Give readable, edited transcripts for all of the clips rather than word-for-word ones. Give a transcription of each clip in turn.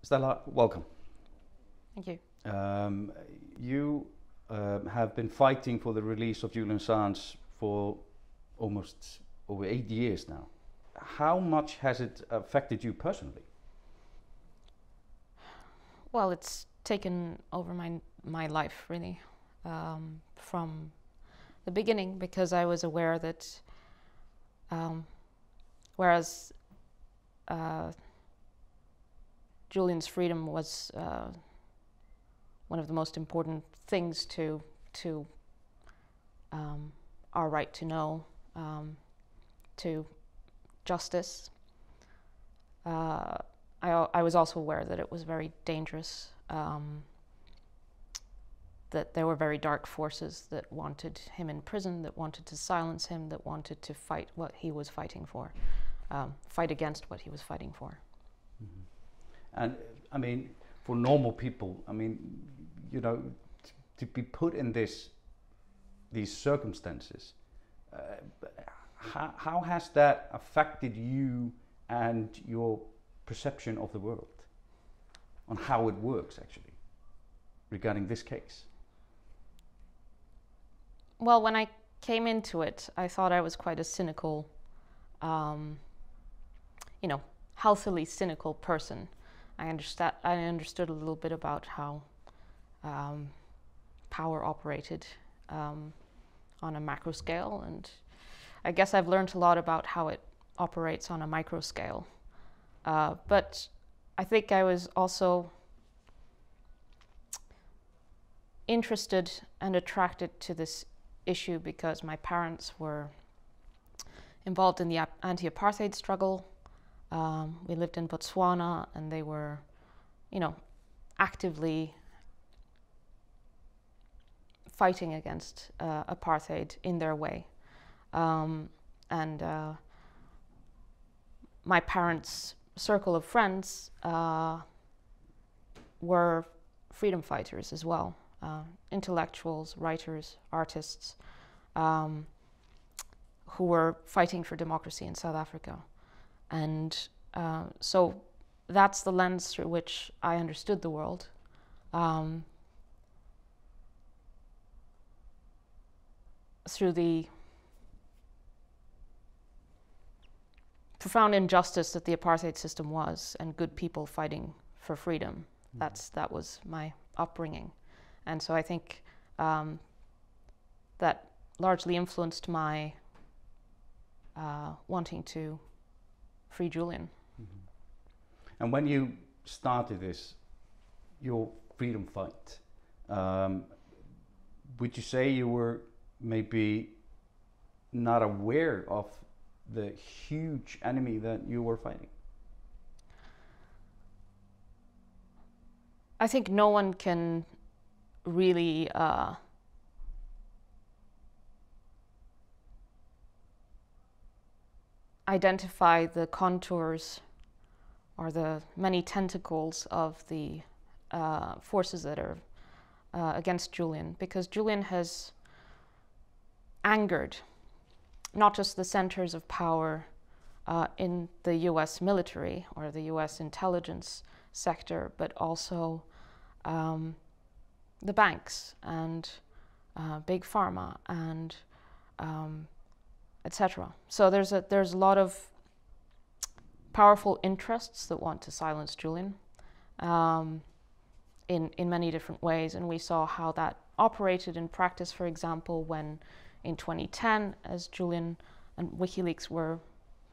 Stella, welcome. Thank you. You have been fighting for the release of Julian Assange for almost over 8 years now. How much has it affected you personally? Well, it's taken over my life, really, from the beginning, because I was aware that whereas Julian's freedom was one of the most important things to our right to know, to justice. I was also aware that it was very dangerous, that there were very dark forces that wanted him in prison, that wanted to silence him, that wanted to fight what he was fighting for, fight against what he was fighting for. Mm-hmm. And I mean, for normal people, I mean, you know, to be put in these circumstances, how has that affected you and your perception of the world, on how it works actually, regarding this case? Well, when I came into it, I thought I was quite a cynical, healthily cynical person. I understood a little bit about how power operated on a macro scale, and I guess I've learned a lot about how it operates on a micro scale. But I think I was also interested and attracted to this issue because my parents were involved in the anti-apartheid struggle. We lived in Botswana, and they were, actively fighting against apartheid in their way. My parents' circle of friends were freedom fighters as well, intellectuals, writers, artists, who were fighting for democracy in South Africa. And so that's the lens through which I understood the world. Through the profound injustice that the apartheid system was, and good people fighting for freedom. Mm-hmm. That was my upbringing. And so I think that largely influenced my wanting to free Julian. Mm-hmm. And when you started your freedom fight, would you say you were maybe not aware of the huge enemy that you were fighting? I think no one can really identify the contours or the many tentacles of the forces that are against Julian, because Julian has angered not just the centers of power in the US military or the US intelligence sector, but also the banks and big pharma and etc. So there's a lot of powerful interests that want to silence Julian in many different ways, and we saw how that operated in practice, for example, when in 2010, as Julian and Wikileaks were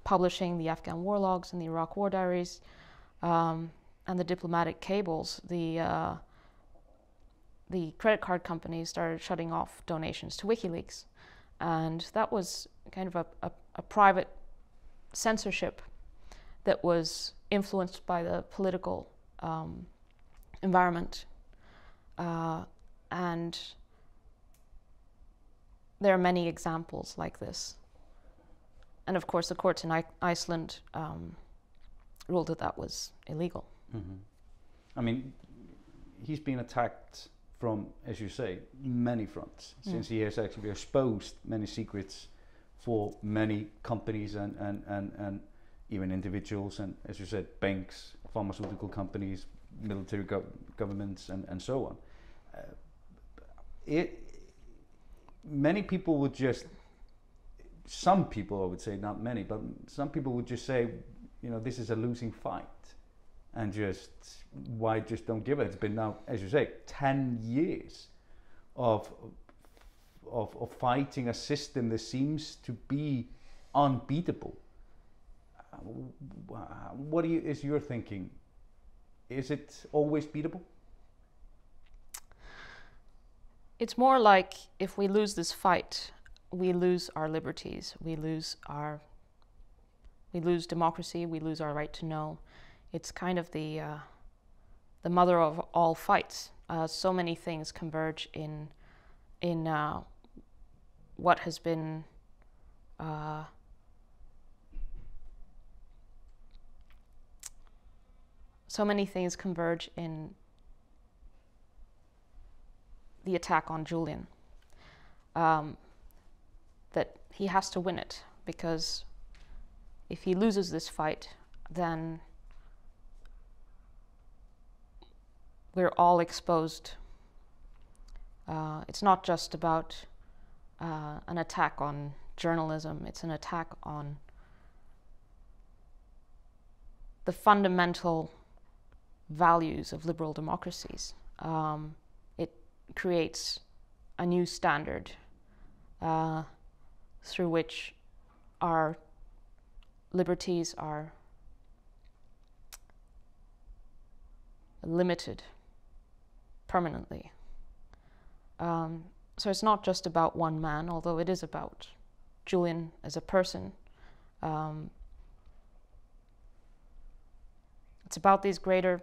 publishing the Afghan war logs and the Iraq war diaries and the diplomatic cables, the credit card companies started shutting off donations to Wikileaks. And that was kind of a private censorship that was influenced by the political environment. And there are many examples like this. And of course, the courts in Iceland ruled that that was illegal. Mm-hmm. I mean, he's been attacked from, as you say, many fronts, since he has actually exposed many secrets for many companies and even individuals, and as you said, banks, pharmaceutical companies, military governments and so on. Many people would just, some people I would say, not many, but some people would just say, you know, this is a losing fight, and just why just don't give it? It's been now, as you say, 10 years of fighting a system that seems to be unbeatable. What is your thinking? Is it always beatable? It's more like if we lose this fight, we lose our liberties, we lose democracy, we lose our right to know. It's kind of the mother of all fights. So many things converge in what has been so many things converge in the attack on Julian. That he has to win it, because if he loses this fight, then we're all exposed. It's not just about an attack on journalism, it's an attack on the fundamental values of liberal democracies. It creates a new standard through which our liberties are limited permanently. So it's not just about one man, although it is about Julian as a person. It's about these greater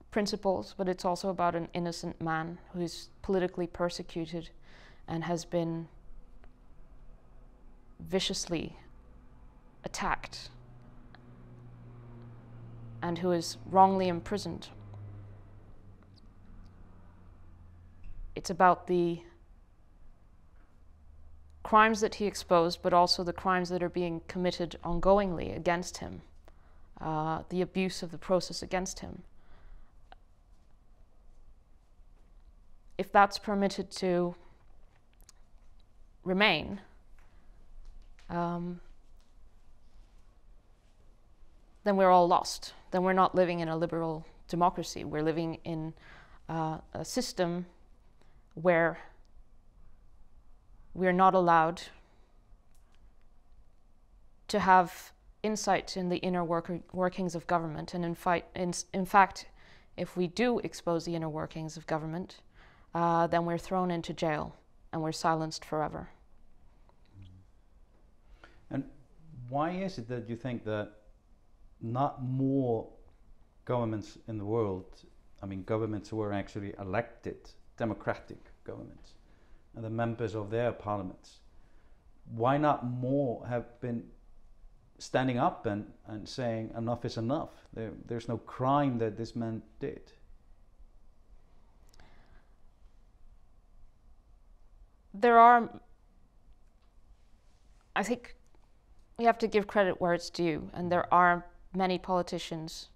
principles, but it's also about an innocent man who is politically persecuted and has been viciously attacked and who is wrongly imprisoned. It's about the crimes that he exposed, but also the crimes that are being committed ongoingly against him, the abuse of the process against him. If that's permitted to remain, then we're all lost. Then we're not living in a liberal democracy. We're living in a system where we're not allowed to have insight in the inner workings of government. And in fact, if we do expose the inner workings of government, then we're thrown into jail and we're silenced forever. And why is it that you think that not more governments in the world, I mean governments who are actually elected, democratic governments, and the members of their parliaments, why not more have been standing up and saying enough is enough? There's no crime that this man did. There are, I think we have to give credit where it's due, and there are many politicians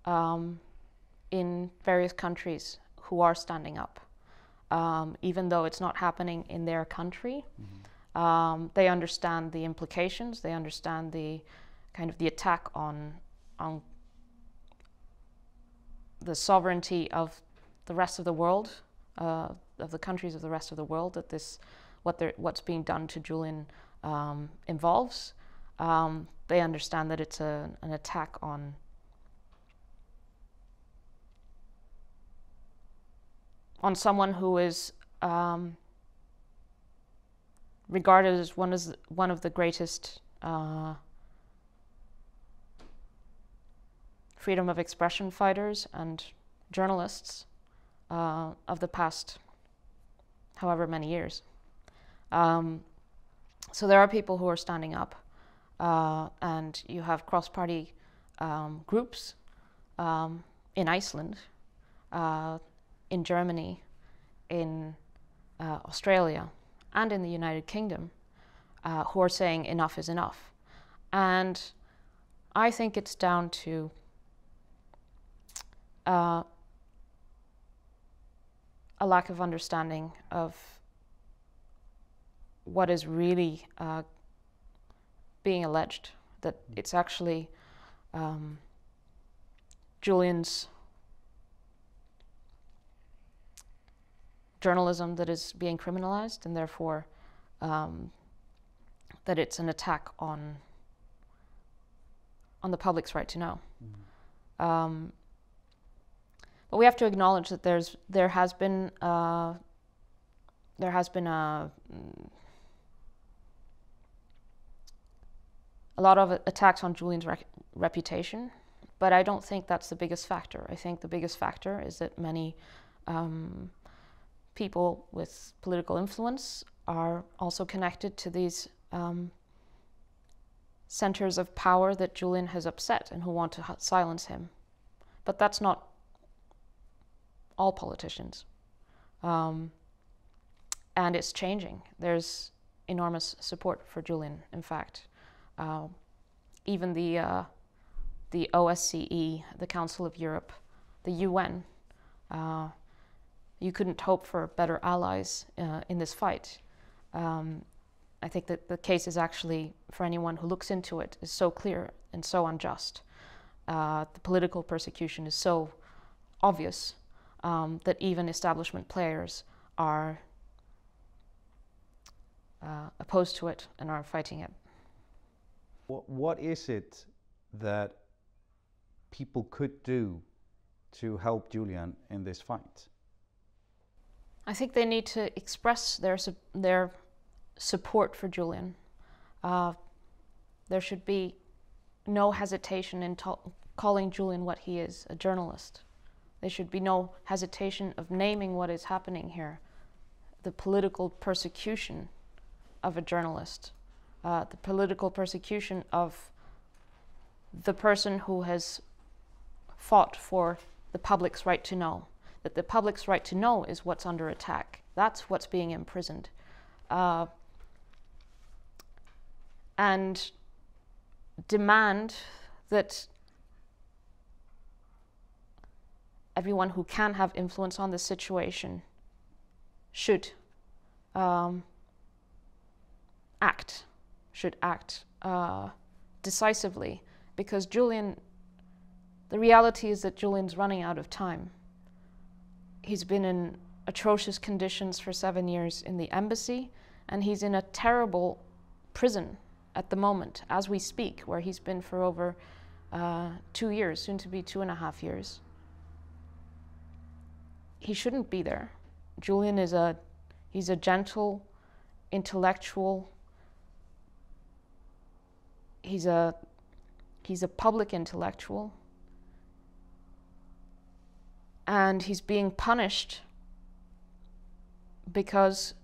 in various countries who are standing up. Even though it's not happening in their country, they understand the implications, they understand the kind of the attack on the sovereignty of the rest of the world, of the countries of the rest of the world, that what's being done to Julian involves. They understand that it's an attack on someone who is regarded as one of the greatest freedom of expression fighters and journalists of the past however many years. So there are people who are standing up, and you have cross-party groups in Iceland, in Germany, in Australia, and in the United Kingdom, who are saying enough is enough. And I think it's down to a lack of understanding of what is really being alleged, that it's actually Julian's journalism that is being criminalized, and therefore that it's an attack on the public's right to know. But we have to acknowledge that there has been a lot of attacks on Julian's reputation, but I don't think that's the biggest factor. I think the biggest factor is that many people with political influence are also connected to these centers of power that Julian has upset and who want to silence him. But that's not all politicians. And it's changing. There's enormous support for Julian, in fact. Even the OSCE, the Council of Europe, the UN, you couldn't hope for better allies in this fight. I think that the case is actually, for anyone who looks into it, is so clear and so unjust. The political persecution is so obvious that even establishment players are opposed to it and are fighting it. What is it that people could do to help Julian in this fight? I think they need to express their support for Julian. There should be no hesitation in calling Julian what he is, a journalist. There should be no hesitation of naming what is happening here, the political persecution of a journalist, the political persecution of the person who has fought for the public's right to know, that the public's right to know is what's under attack. That's what's being imprisoned. And demand that everyone who can have influence on the situation should act decisively, because Julian, the reality is that Julian's running out of time. He's been in atrocious conditions for 7 years in the embassy, and he's in a terrible prison at the moment, as we speak, where he's been for over 2 years, soon to be 2.5 years. He shouldn't be there. Julian he's a gentle, intellectual. He's a public intellectual, and he's being punished because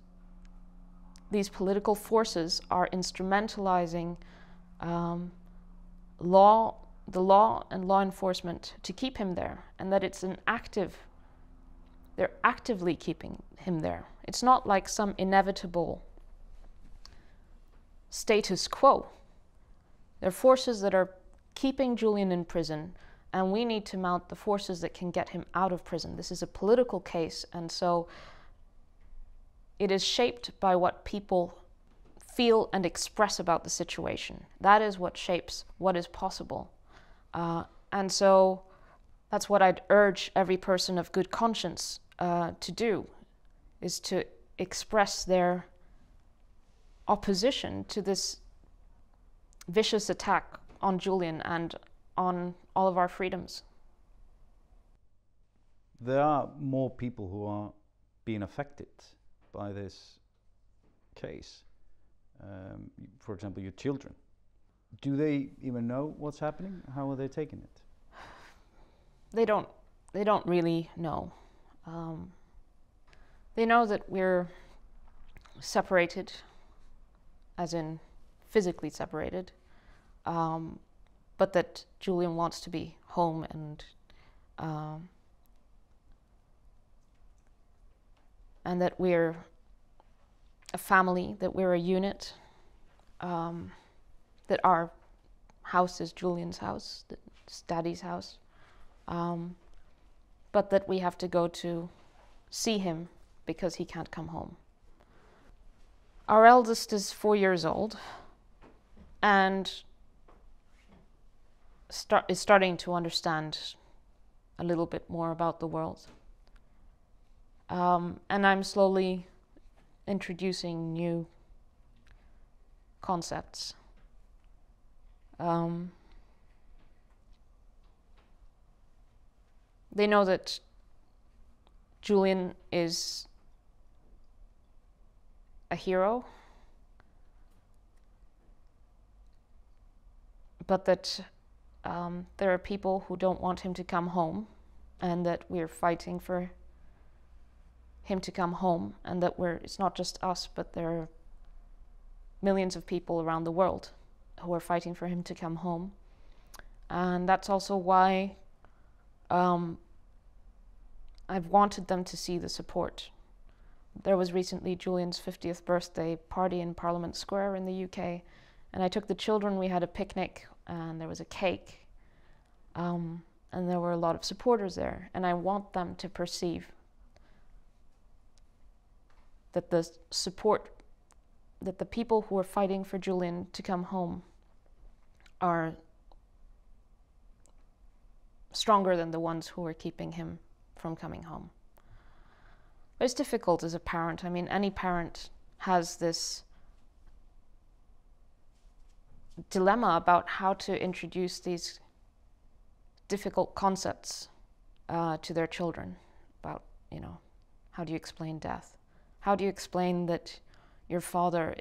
these political forces are instrumentalizing the law and law enforcement to keep him there, and that it's they're actively keeping him there. It's not like some inevitable status quo. There are forces that are keeping Julian in prison, and we need to mount the forces that can get him out of prison. This is a political case, and so it is shaped by what people feel and express about the situation. That is what shapes what is possible. And so that's what I'd urge every person of good conscience to do, is to express their opposition to this vicious attack on Julian and on all of our freedoms. There are more people who are being affected by this case. For example, your children. Do they even know what's happening? How are they taking it? They don't really know. They know that we're separated, as in physically separated, but that Julian wants to be home, and that we're a family, that we're a unit, that our house is Julian's house, that it's Daddy's house. but that we have to go to see him because he can't come home. Our eldest is 4 years old and is starting to understand a little bit more about the world. And I'm slowly introducing new concepts. They know that Julian is a hero, but that there are people who don't want him to come home, and that we're fighting for him to come home, and that it's not just us, but there are millions of people around the world who are fighting for him to come home. And that's also why I've wanted them to see the support. There was recently Julian's 50th birthday party in Parliament Square in the UK, and I took the children, we had a picnic, and there was a cake, and there were a lot of supporters there, and I want them to perceive that the support, that the people who are fighting for Julian to come home are stronger than the ones who are keeping him from coming home. But it's difficult as a parent. I mean, any parent has this dilemma about how to introduce these difficult concepts to their children about, how do you explain death? How do you explain that your father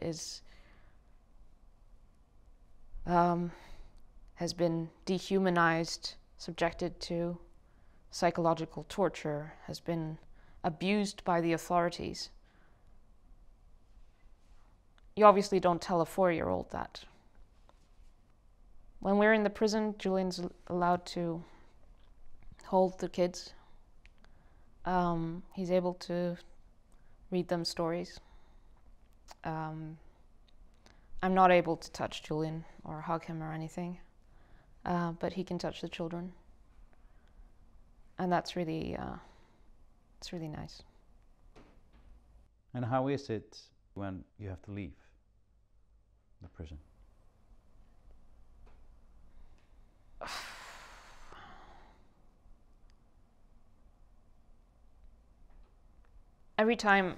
has been dehumanized, subjected to psychological torture, has been abused by the authorities? You obviously don't tell a 4-year-old that. When we're in the prison, Julian's allowed to hold the kids. He's able to read them stories. I'm not able to touch Julian or hug him or anything, but he can touch the children. And that's really, it's really nice. And how is it when you have to leave the prison? Every time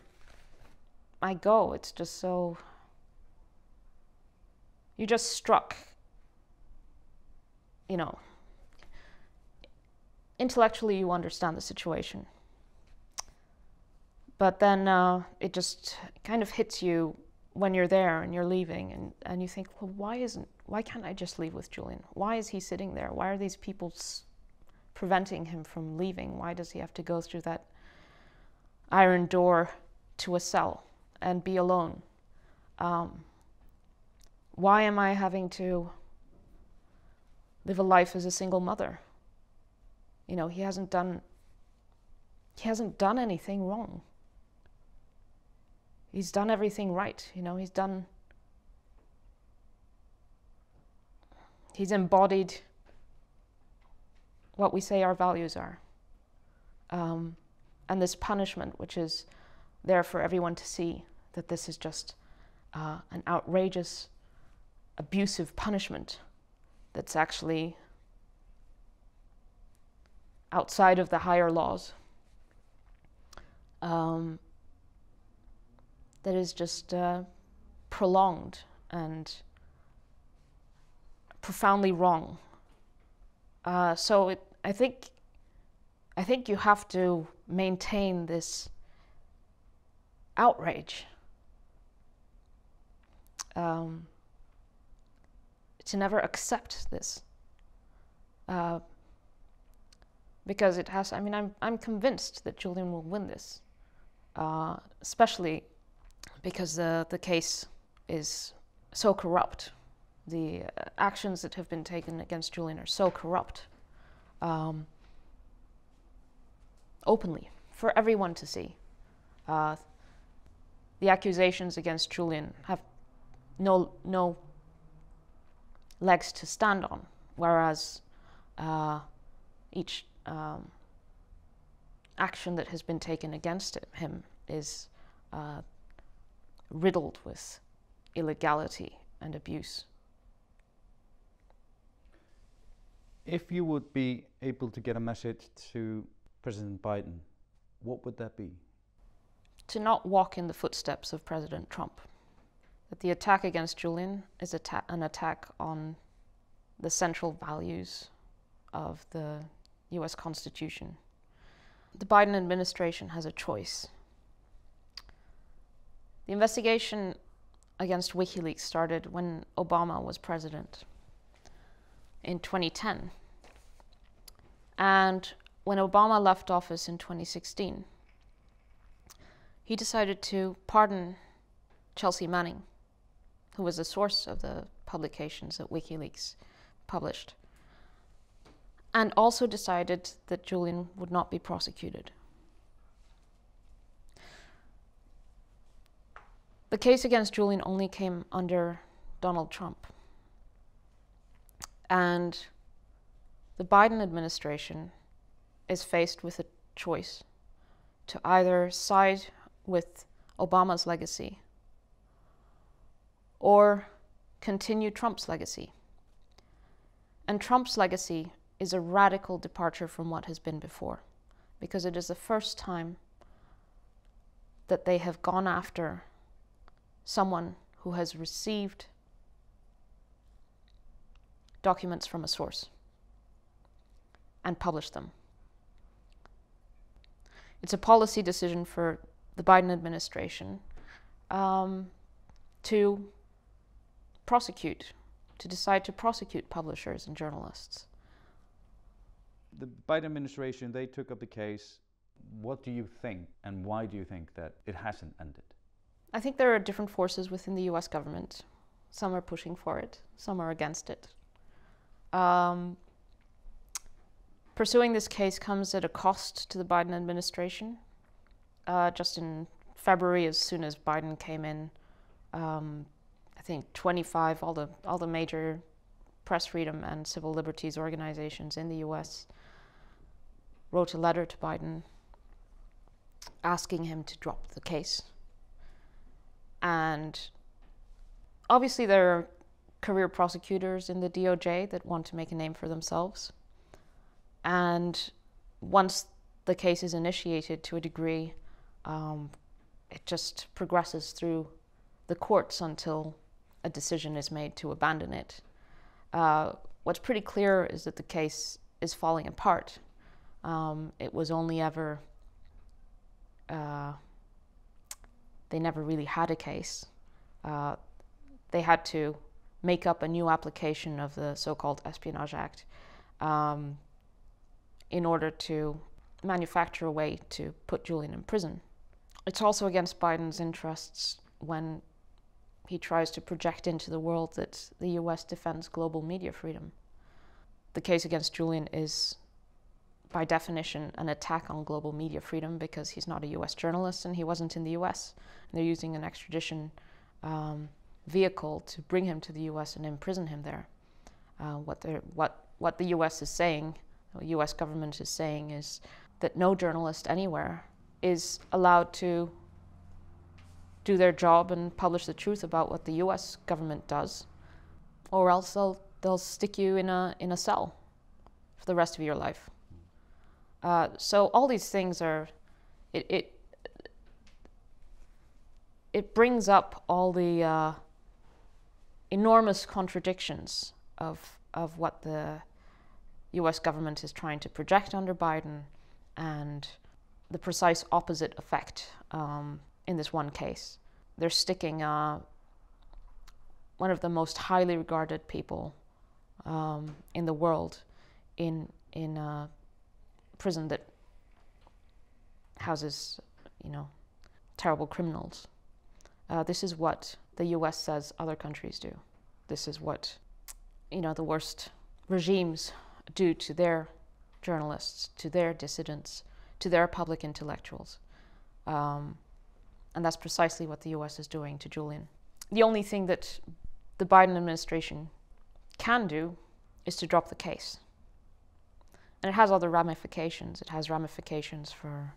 I go, it's just so... You're just struck, intellectually you understand the situation. But then it just kind of hits you when you're there and you're leaving, and you think, well, why can't I just leave with Julian? Why is he sitting there? Why are these people preventing him from leaving? Why does he have to go through that iron door to a cell and be alone? Why am I having to live a life as a single mother? He hasn't done anything wrong. He's done everything right. He's embodied what we say our values are. And this punishment, which is there for everyone to see, that this is just an outrageous, abusive punishment that's actually outside of the higher laws, that is just prolonged and profoundly wrong. So I think you have to maintain this outrage to never accept this, because it has. I mean, I'm convinced that Julian will win this, especially because the case is so corrupt. The actions that have been taken against Julian are so corrupt, openly, for everyone to see. The accusations against Julian have no legs to stand on, whereas each action that has been taken against him is riddled with illegality and abuse. If you would be able to get a message to President Biden, what would that be? To not walk in the footsteps of President Trump. That the attack against Julian is an attack on the central values of the US Constitution. The Biden administration has a choice. The investigation against Wikileaks started when Obama was president in 2010. And when Obama left office in 2016, he decided to pardon Chelsea Manning, who was the source of the publications that Wikileaks published, and also decided that Julian would not be prosecuted. The case against Julian only came under Donald Trump. And the Biden administration is faced with a choice to either side with Obama's legacy or continue Trump's legacy. And Trump's legacy is a radical departure from what has been before, because it is the first time that they have gone after someone who has received documents from a source and published them. It's a policy decision for the Biden administration to decide to prosecute publishers and journalists. The Biden administration, they took up the case. What do you think, and why do you think that it hasn't ended? I think there are different forces within the US government. Some are pushing for it, some are against it. Pursuing this case comes at a cost to the Biden administration. Just in February, as soon as Biden came in, I think 25, all the major press freedom and civil liberties organizations in the US wrote a letter to Biden asking him to drop the case. And obviously there are career prosecutors in the DOJ that want to make a name for themselves. And once the case is initiated to a degree, it just progresses through the courts until a decision is made to abandon it. What's pretty clear is that the case is falling apart. It was only ever, they never really had a case. They had to make up a new application of the so-called Espionage Act in order to manufacture a way to put Julian in prison. It's also against Biden's interests when he tries to project into the world that the US defends global media freedom. The case against Julian is, by definition, an attack on global media freedom because he's not a US journalist and he wasn't in the US. And they're using an extradition vehicle to bring him to the US and imprison him there. What the US is saying, the US government is saying, is that no journalist anywhere is allowed to do their job and publish the truth about what the US government does, or else they'll stick you in a cell for the rest of your life. So all these things are, it brings up all the enormous contradictions of what the US government is trying to project under Biden and the precise opposite effect in this one case. They're sticking one of the most highly regarded people in the world in a prison that houses, terrible criminals. This is what the US says other countries do. This is what, the worst regimes do to their journalists, to their dissidents, to their public intellectuals. And that's precisely what the US is doing to Julian. The only thing that the Biden administration can do is to drop the case. And it has other ramifications. It has ramifications for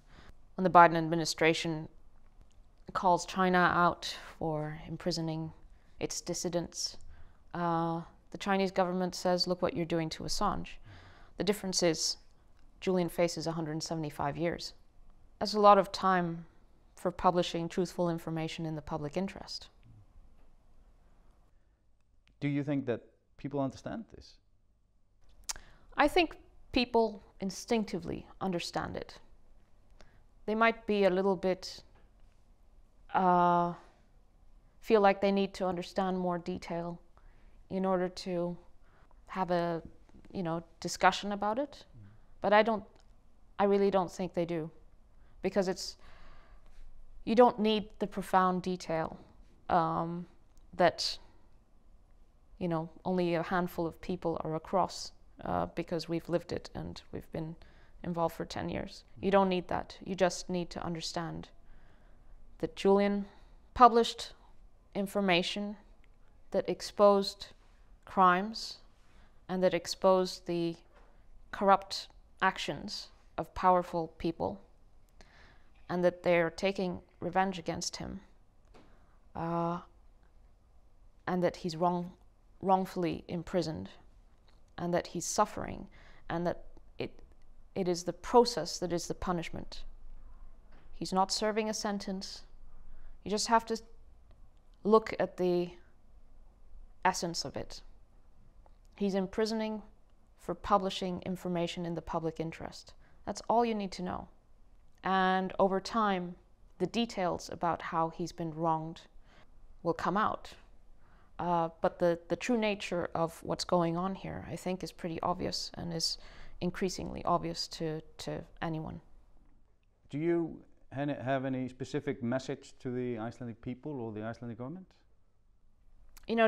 when the Biden administration calls China out for imprisoning its dissidents. The Chinese government says, look what you're doing to Assange. The difference is Julian faces 175 years. That's a lot of time for publishing truthful information in the public interest. Do you think that people understand this? I think people instinctively understand it. They might be a little bit, feel like they need to understand more detail in order to have a, discussion about it. But I really don't think they do. Because you don't need the profound detail that, only a handful of people are across because we've lived it and we've been involved for 10 years. You don't need that. You just need to understand that Julian published information that exposed crimes and that exposed the corrupt actions of powerful people, and that they're taking revenge against him, and that he's wrongfully imprisoned, and that he's suffering, and that it is the process that is the punishment. He's not serving a sentence. You just have to look at the essence of it. He's imprisoning for publishing information in the public interest. That's all you need to know. And over time, the details about how he's been wronged will come out. But the true nature of what's going on here, I think, is pretty obvious and is increasingly obvious to anyone. Do you have any specific message to the Icelandic people or the Icelandic government?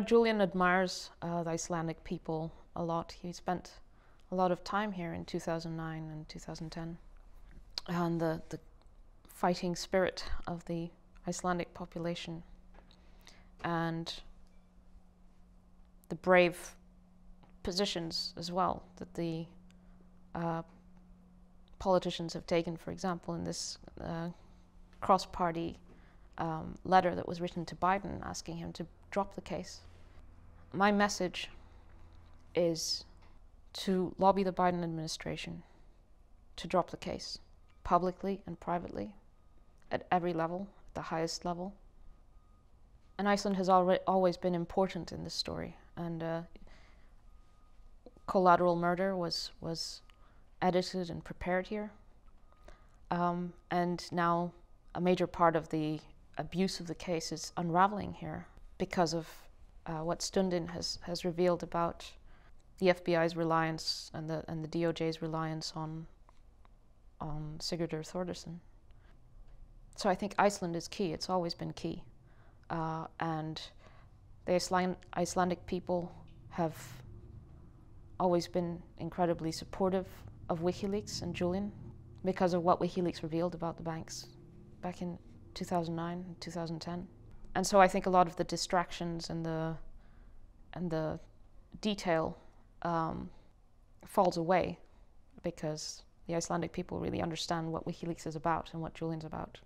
Julian admires the Icelandic people a lot. He spent a lot of time here in 2009 and 2010. And the fighting spirit of the Icelandic population and the brave positions as well that the politicians have taken, for example, in this cross-party letter that was written to Biden asking him to drop the case. My message is to lobby the Biden administration to drop the case, publicly and privately, at every level, at the highest level. And Iceland has always been important in this story, and Collateral Murder was edited and prepared here. And now a major part of the abuse of the case is unraveling here because of what Stundin has revealed about the FBI's reliance and the DOJ's reliance on Sigurdur Þórðarson. So I think Iceland is key. It's always been key. And the Icelandic people have always been incredibly supportive of Wikileaks and Julian because of what Wikileaks revealed about the banks back in 2009 and 2010. And so I think a lot of the distractions and the detail falls away because the Icelandic people really understand what Wikileaks is about and what Julian's about.